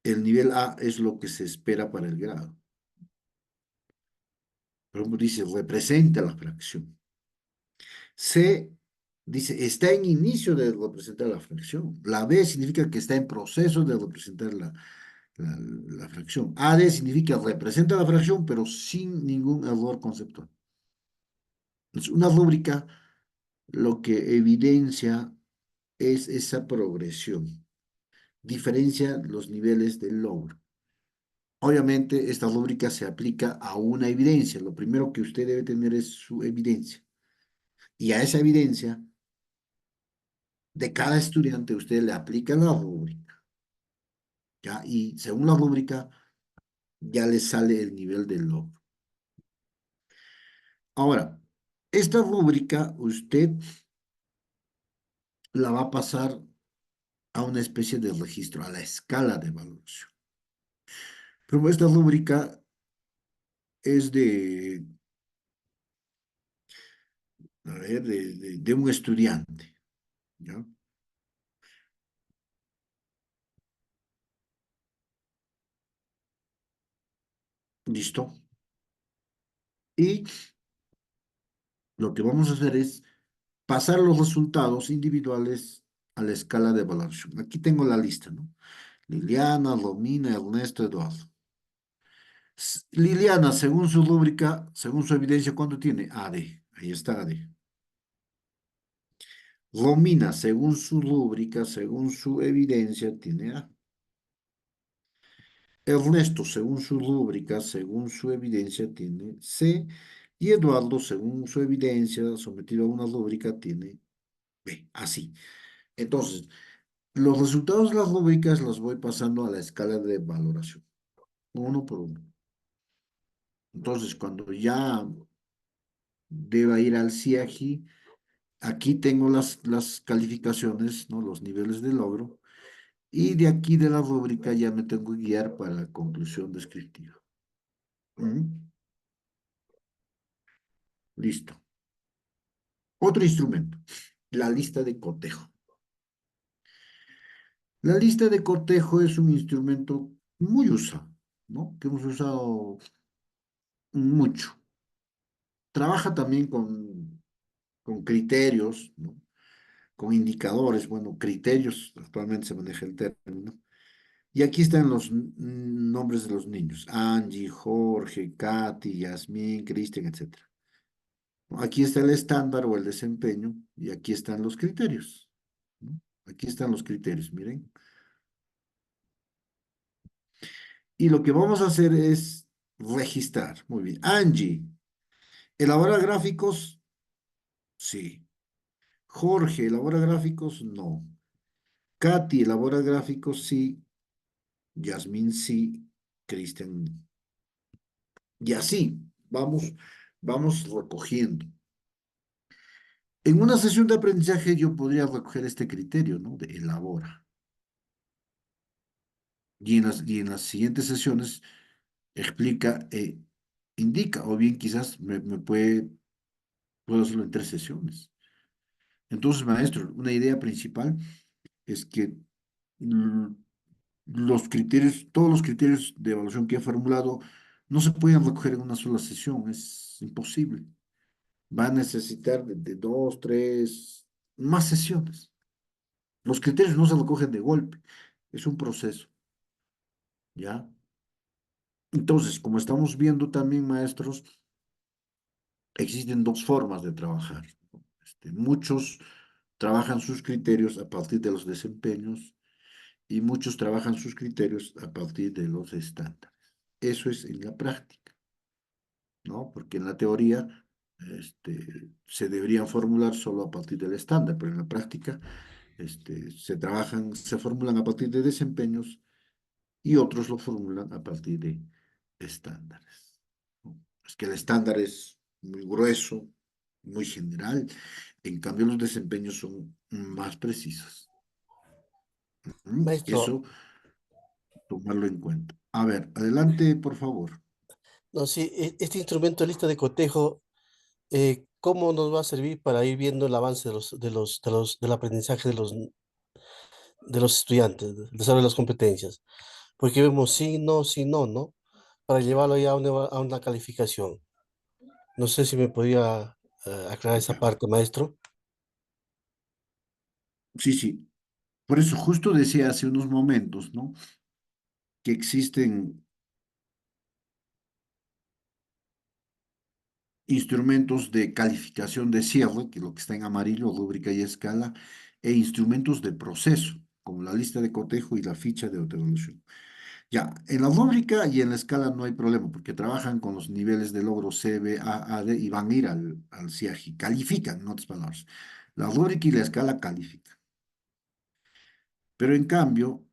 el nivel A es lo que se espera para el grado. Por ejemplo, dice, representa la fracción. C dice, está en inicio de representar la fracción. La B significa que está en proceso de representar la fracción. AD significa representa la fracción, pero sin ningún error conceptual. Es una rúbrica lo que evidencia es esa progresión, diferencia los niveles del logro. Obviamente, esta rúbrica se aplica a una evidencia. Lo primero que usted debe tener es su evidencia. Y a esa evidencia de cada estudiante usted le aplica la rúbrica, ¿ya? Y según la rúbrica ya le sale el nivel del logro. Ahora, esta rúbrica usted la va a pasar a una especie de registro, a la escala de valoración. Pero esta rúbrica es a ver, de un estudiante, ¿ya? ¿Listo? Y lo que vamos a hacer es pasar los resultados individuales a la escala de evaluación. Aquí tengo la lista, ¿no? Liliana, Romina, Ernesto, Eduardo. Liliana, según su rúbrica, según su evidencia, ¿cuánto tiene? AD. Ahí está AD. Romina, según su rúbrica, según su evidencia, tiene A. Ernesto, según su rúbrica, según su evidencia, tiene C. Y Eduardo, según su evidencia, sometido a una rúbrica, tiene B. Así. Entonces, los resultados de las rúbricas los voy pasando a la escala de valoración, uno por uno. Entonces, cuando ya deba ir al CIAGI, aquí tengo las calificaciones, ¿no? Los niveles de logro, y de aquí de la rúbrica ya me tengo que guiar para la conclusión descriptiva. ¿Mm? Listo. Otro instrumento, la lista de cotejo. La lista de cotejo es un instrumento muy usado, ¿no? Que hemos usado mucho. Trabaja también con criterios, ¿no? Con indicadores, bueno, criterios, actualmente se maneja el término. Y aquí están los nombres de los niños, Angie, Jorge, Katy, Yasmín, Cristian, etcétera. Aquí está el estándar o el desempeño y aquí están los criterios, ¿no? Aquí están los criterios, miren. Y lo que vamos a hacer es registrar. Muy bien. Angie, ¿elabora gráficos? Sí. Jorge, ¿elabora gráficos? No. Katy, ¿elabora gráficos? Sí. Yasmín, sí. Cristian. Y así, vamos recogiendo. En una sesión de aprendizaje yo podría recoger este criterio, ¿no? De elabora. Y en las siguientes sesiones explica, indica, o bien quizás puedo hacerlo en 3 sesiones. Entonces, maestro, una idea principal es que mm, todos los criterios de evaluación que he formulado no se pueden recoger en una sola sesión, es imposible. Va a necesitar de 2, 3, más sesiones. Los criterios no se recogen de golpe, es un proceso, ¿ya? Entonces, como estamos viendo también, maestros, existen dos formas de trabajar, ¿no? Muchos trabajan sus criterios a partir de los desempeños y muchos trabajan sus criterios a partir de los estándares. Eso es en la práctica, ¿no? Porque en la teoría se deberían formular solo a partir del estándar, pero en la práctica se formulan a partir de desempeños y otros lo formulan a partir de estándares, ¿no? Es que el estándar es muy grueso, muy general, en cambio los desempeños son más precisos. Maestro, Eso, tomarlo en cuenta. A ver, adelante, por favor. no, sí, este instrumento lista de cotejo, ¿cómo nos va a servir para ir viendo el avance del aprendizaje de los estudiantes, del desarrollo de las competencias? Porque vemos sí, no, ¿no? Para llevarlo ya a una calificación. No sé si me podía aclarar esa Ya. parte, maestro. Sí, sí. Por eso justo decía hace unos momentos, ¿no? Que existen instrumentos de calificación de cierre, que es lo que está en amarillo, rúbrica y escala, e instrumentos de proceso, como la lista de cotejo y la ficha de autoevaluación. Ya, en la rúbrica y en la escala no hay problema, porque trabajan con los niveles de logro C, B, A, D y van a ir al CIAGI. Califican, en otras palabras. La rúbrica y la escala califican. Pero en cambio,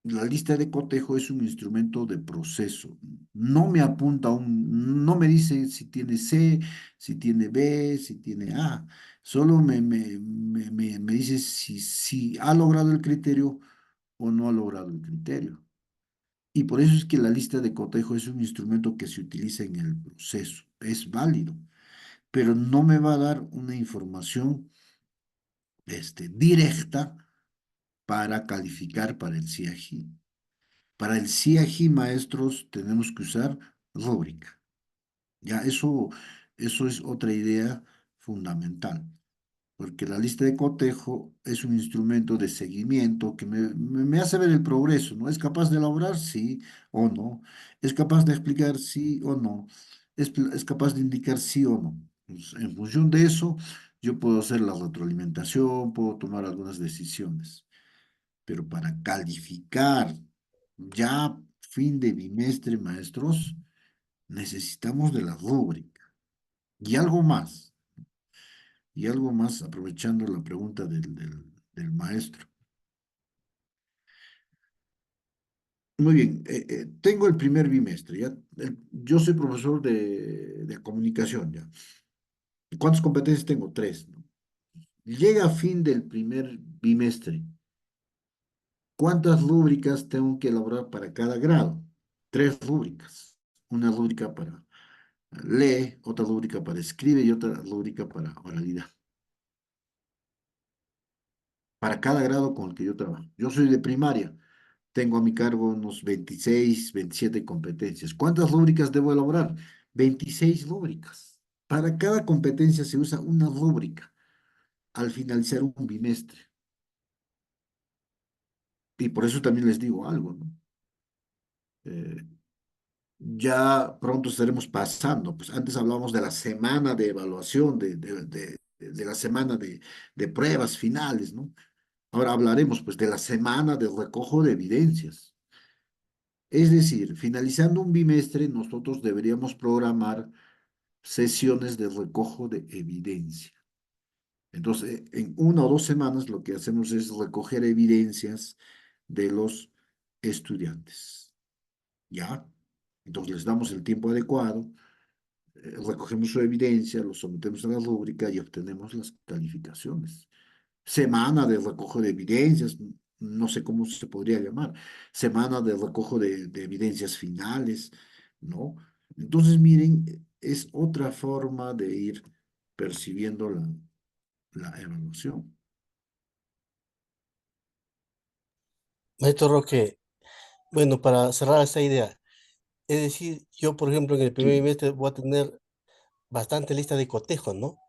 la lista de cotejo es un instrumento de proceso. No me apunta no me dice si tiene C, si tiene B, si tiene A. Solo me dice si ha logrado el criterio o no ha logrado el criterio. Y por eso es que la lista de cotejo es un instrumento que se utiliza en el proceso. Es válido, pero no me va a dar una información directa para calificar para el CIAGI. Para el CIAGI, maestros, tenemos que usar rúbrica. Ya, eso es otra idea fundamental, porque la lista de cotejo es un instrumento de seguimiento que me hace ver el progreso, ¿no? ¿Es capaz de elaborar? Sí o no. ¿Es capaz de explicar? Sí o no. ¿Es capaz de indicar sí o no? Pues, en función de eso, yo puedo hacer la retroalimentación, puedo tomar algunas decisiones, pero para calificar ya fin de bimestre, maestros, necesitamos de la rúbrica y algo más. Y algo más, aprovechando la pregunta del maestro. Muy bien, tengo el primer bimestre, ya. Yo soy profesor de comunicación, ya. ¿Cuántas competencias tengo? Tres, ¿no? Llega a fin del primer bimestre. ¿Cuántas rúbricas tengo que elaborar para cada grado? Tres rúbricas. Una rúbrica para lee, otra rúbrica para escribe y otra rúbrica para oralidad. Para cada grado con el que yo trabajo. Yo soy de primaria. Tengo a mi cargo unos 26, 27 competencias. ¿Cuántas rúbricas debo elaborar? 26 rúbricas. Para cada competencia se usa una rúbrica al finalizar un bimestre. Y por eso también les digo algo, ¿no? Eh, ya pronto estaremos pasando. Pues antes hablábamos de la semana de evaluación, de la semana de pruebas finales, ¿no? Ahora hablaremos pues de la semana de recojo de evidencias. Es decir, finalizando un bimestre, nosotros deberíamos programar sesiones de recojo de evidencia. Entonces, en 1 o 2 semanas lo que hacemos es recoger evidencias de los estudiantes. ¿Ya? Entonces les damos el tiempo adecuado, recogemos su evidencia, lo sometemos a la rúbrica y obtenemos las calificaciones. Semana de recojo de evidencias, no sé cómo se podría llamar, semana de recojo de evidencias finales, ¿no? Entonces, miren, es otra forma de ir percibiendo la evaluación. Maestro Roque, bueno, para cerrar esta idea, es decir, yo, por ejemplo, en el primer Sí. bimestre voy a tener bastante lista de cotejo, ¿no?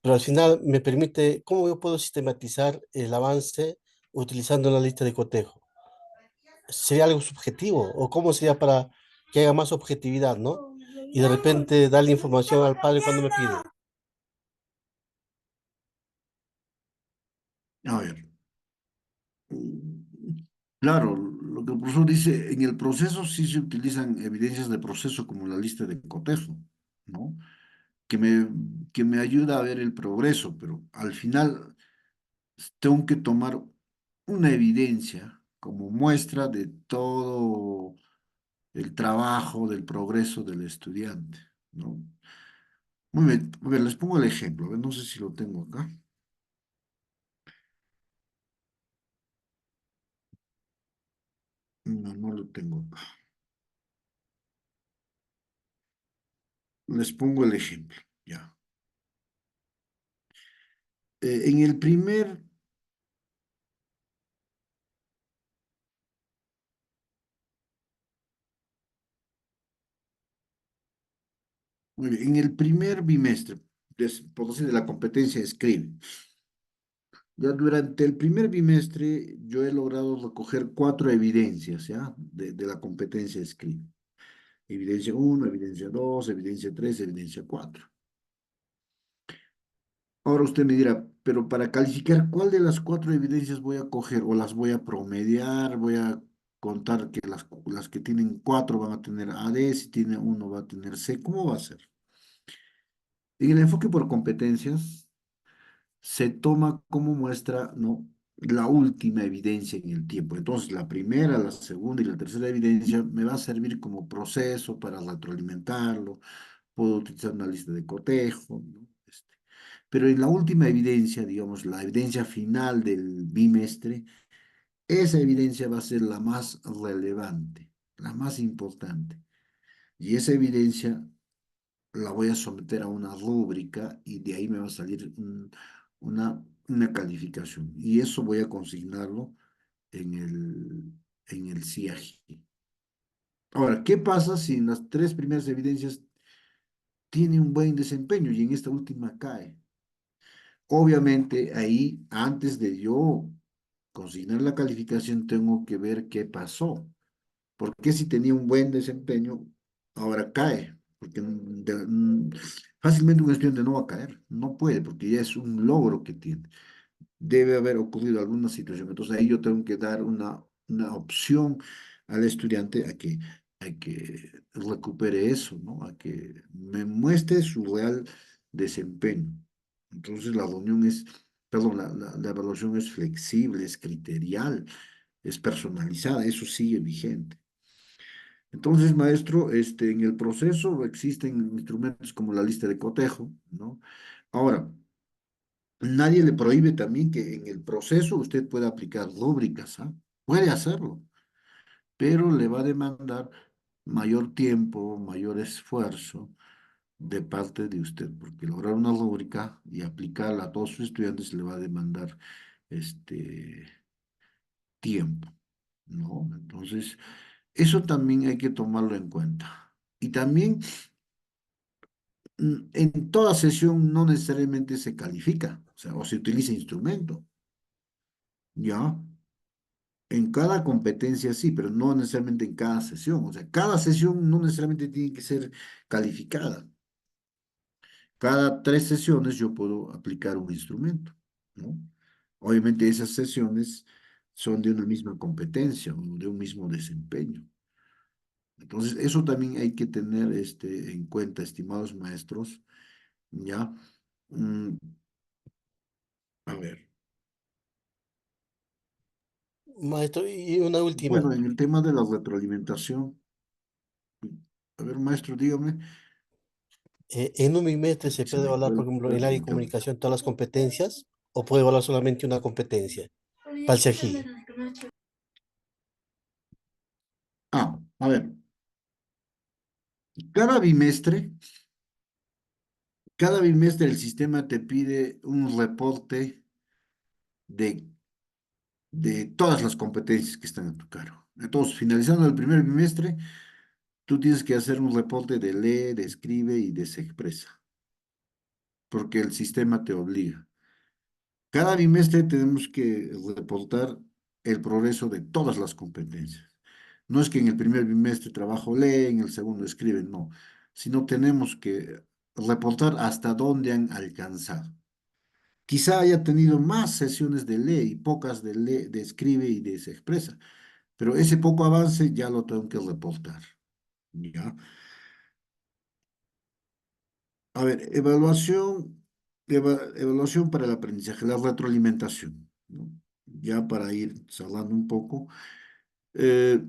Pero al final me permite, ¿cómo yo puedo sistematizar el avance utilizando la lista de cotejo? ¿Sería algo subjetivo o cómo sería para que haya más objetividad, ¿no? Y de repente darle información al padre cuando me pide. A ver, claro, lo que el profesor dice, en el proceso sí se utilizan evidencias de proceso como la lista de cotejo, ¿no? Que me, que me ayuda a ver el progreso, pero al final tengo que tomar una evidencia como muestra de todo el trabajo, del progreso del estudiante, ¿no? Muy bien, a ver, les pongo el ejemplo, a ver, no sé si lo tengo acá. No, no lo tengo acá. Les pongo el ejemplo, ya. en el primer, muy bien, en el primer bimestre, por decir, de la competencia escribe. Ya durante el primer bimestre yo he logrado recoger cuatro evidencias, ¿ya? De la competencia escribe. Evidencia uno, evidencia 2, evidencia 3, evidencia 4. Ahora usted me dirá, pero para calificar, ¿cuál de las cuatro evidencias voy a coger o las voy a promediar? Voy a contar que las que tienen cuatro van a tener AD, si tiene uno va a tener C. ¿Cómo va a ser? En el enfoque por competencias se toma como muestra, ¿no? La última evidencia en el tiempo. Entonces, la primera, la segunda y la tercera evidencia me va a servir como proceso para retroalimentarlo. Puedo utilizar una lista de cotejo, ¿no? Pero en la última evidencia, digamos, la evidencia final del bimestre, esa evidencia va a ser la más relevante, la más importante. Y esa evidencia la voy a someter a una rúbrica y de ahí me va a salir una calificación. Y eso voy a consignarlo en el CIAGI. Ahora, ¿qué pasa si en las tres primeras evidencias tiene un buen desempeño y en esta última cae? Obviamente ahí, antes de yo consignar la calificación, tengo que ver qué pasó. Porque si tenía un buen desempeño, ahora cae? Porque fácilmente un estudiante no va a caer, no puede, porque ya es un logro que tiene. Debe haber ocurrido alguna situación. Entonces ahí yo tengo que dar una opción al estudiante a que recupere eso, ¿no? A que me muestre su real desempeño. Entonces la reunión es, perdón, la evaluación es flexible, es criterial, es personalizada, eso sigue vigente. Entonces, maestro, en el proceso existen instrumentos como la lista de cotejo, ¿no? Ahora, nadie le prohíbe también que en el proceso usted pueda aplicar rúbricas, ¿ah? Puede hacerlo, pero le va a demandar mayor tiempo, mayor esfuerzo de parte de usted, porque lograr una rúbrica y aplicarla a todos sus estudiantes le va a demandar este tiempo, ¿no? Entonces, eso también hay que tomarlo en cuenta. Y también en toda sesión no necesariamente se califica, o sea, o se utiliza instrumento, ¿ya? En cada competencia sí, pero no necesariamente en cada sesión. O sea, cada sesión no necesariamente tiene que ser calificada. Cada tres sesiones yo puedo aplicar un instrumento, ¿no? Obviamente esas sesiones son de una misma competencia o de un mismo desempeño. Entonces, eso también hay que tener en cuenta, estimados maestros, ¿ya? Mm, a ver. Maestro, y una última. Bueno, en el tema de la retroalimentación, a ver, maestro, dígame ¿En un bimestre se si puede me evaluar, por puede ejemplo, en el área de interrumpir. comunicación todas las competencias o puede evaluar solamente una competencia? Para el CGI. A ver, cada bimestre, cada bimestre el sistema te pide un reporte de, de todas las competencias que están a tu cargo. Entonces, finalizando el primer bimestre, tú tienes que hacer un reporte de lee, de escribe y de se expresa, porque el sistema te obliga. Cada bimestre tenemos que reportar el progreso de todas las competencias. No es que en el primer bimestre trabajo lee, en el segundo escribe, no, sino tenemos que reportar hasta dónde han alcanzado. Quizá haya tenido más sesiones de lee y pocas de escribe y de se expresa, pero ese poco avance ya lo tengo que reportar. ¿Ya? A ver, evaluación para el aprendizaje, la retroalimentación, ¿no? Ya para ir hablando un poco, eh,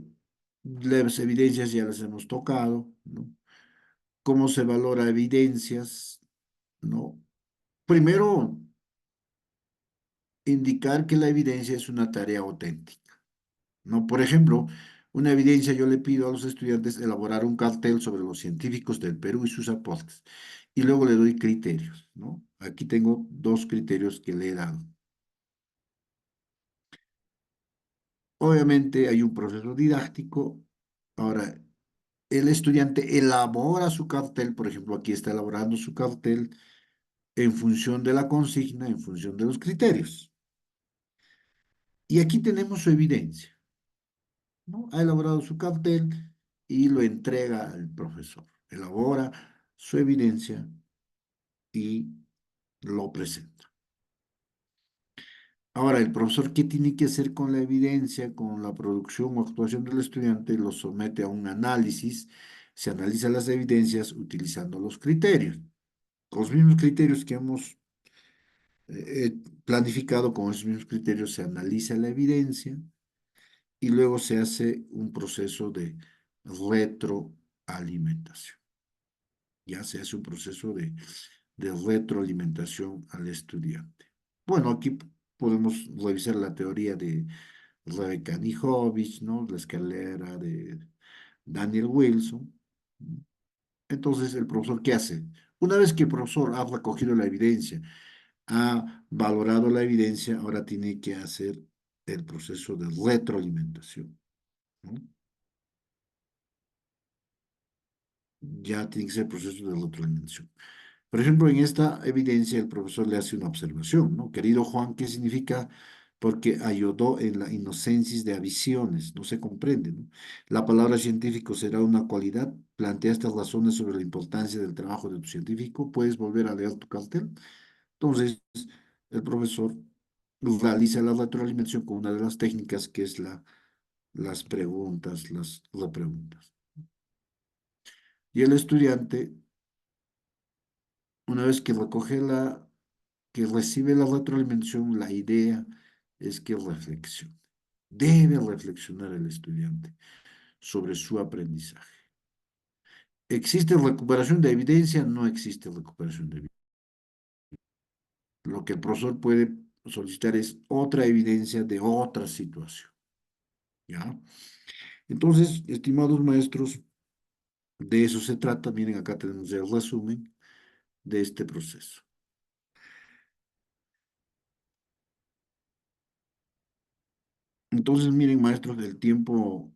las evidencias ya las hemos tocado, ¿no? ¿Cómo se valora evidencias? ¿No? Primero, indicar que la evidencia es una tarea auténtica, ¿no? Por ejemplo, una evidencia yo le pido a los estudiantes elaborar un cartel sobre los científicos del Perú y sus aportes, y luego le doy criterios, ¿no? Aquí tengo dos criterios que le he dado. Obviamente hay un proceso didáctico. Ahora, el estudiante elabora su cartel, por ejemplo, aquí está elaborando su cartel en función de la consigna, en función de los criterios. Y aquí tenemos su evidencia, ¿no? Ha elaborado su cartel y lo entrega al profesor. Elabora su evidencia y lo presenta. Ahora, el profesor, ¿qué tiene que hacer con la evidencia, con la producción o actuación del estudiante? Lo somete a un análisis, se analizan las evidencias utilizando los criterios. Los mismos criterios que hemos planificado, con esos mismos criterios se analiza la evidencia y luego se hace un proceso de retroalimentación. Ya se hace un proceso de retroalimentación al estudiante. Bueno, aquí podemos revisar la teoría de Rebecca Nijovic, ¿no? La escalera de Daniel Wilson. Entonces, ¿el profesor qué hace? Una vez que el profesor ha recogido la evidencia, ha valorado la evidencia, ahora tiene que hacer el proceso de retroalimentación, ¿no? Ya tiene que ser el proceso de retroalimentación. Por ejemplo, en esta evidencia el profesor le hace una observación, ¿no? Querido Juan, ¿qué significa? Porque ayudó en la inocencia de avisiones, no se comprende, ¿no? La palabra científico será una cualidad. Plantea estas razones sobre la importancia del trabajo de tu científico. ¿Puedes volver a leer tu cartel? Entonces, el profesor realiza la retroalimentación con una de las técnicas que es las preguntas, las repreguntas. Y el estudiante, una vez que que recibe la retroalimentación, la idea es que reflexione. Debe reflexionar el estudiante sobre su aprendizaje. ¿Existe recuperación de evidencia? No existe recuperación de evidencia. Lo que el profesor puede solicitar es otra evidencia de otra situación, ¿ya? Entonces, estimados maestros, de eso se trata. Miren, acá tenemos el resumen de este proceso. Entonces, miren, maestros, el tiempo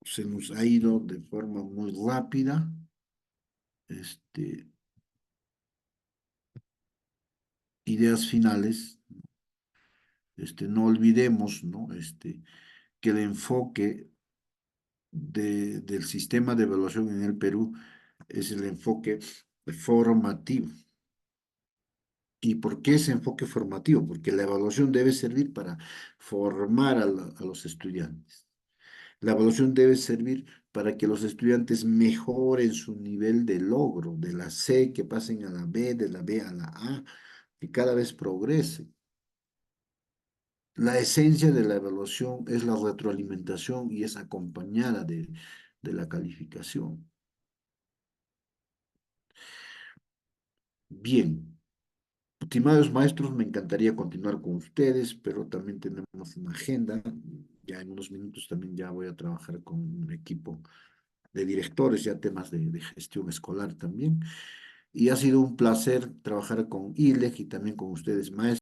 se nos ha ido de forma muy rápida. Este, ideas finales, no olvidemos, ¿no? Que el enfoque del sistema de evaluación en el Perú es el enfoque formativo. ¿Y por qué ese enfoque formativo? Porque la evaluación debe servir para formar a los estudiantes. La evaluación debe servir para que los estudiantes mejoren su nivel de logro, de la C, que pasen a la B, de la B a la A, que cada vez progresen. La esencia de la evaluación es la retroalimentación y es acompañada de la calificación. Bien, estimados maestros, me encantaría continuar con ustedes, pero también tenemos una agenda. Ya en unos minutos también ya voy a trabajar con un equipo de directores, ya temas de gestión escolar también. Y ha sido un placer trabajar con ILEG y también con ustedes, maestros.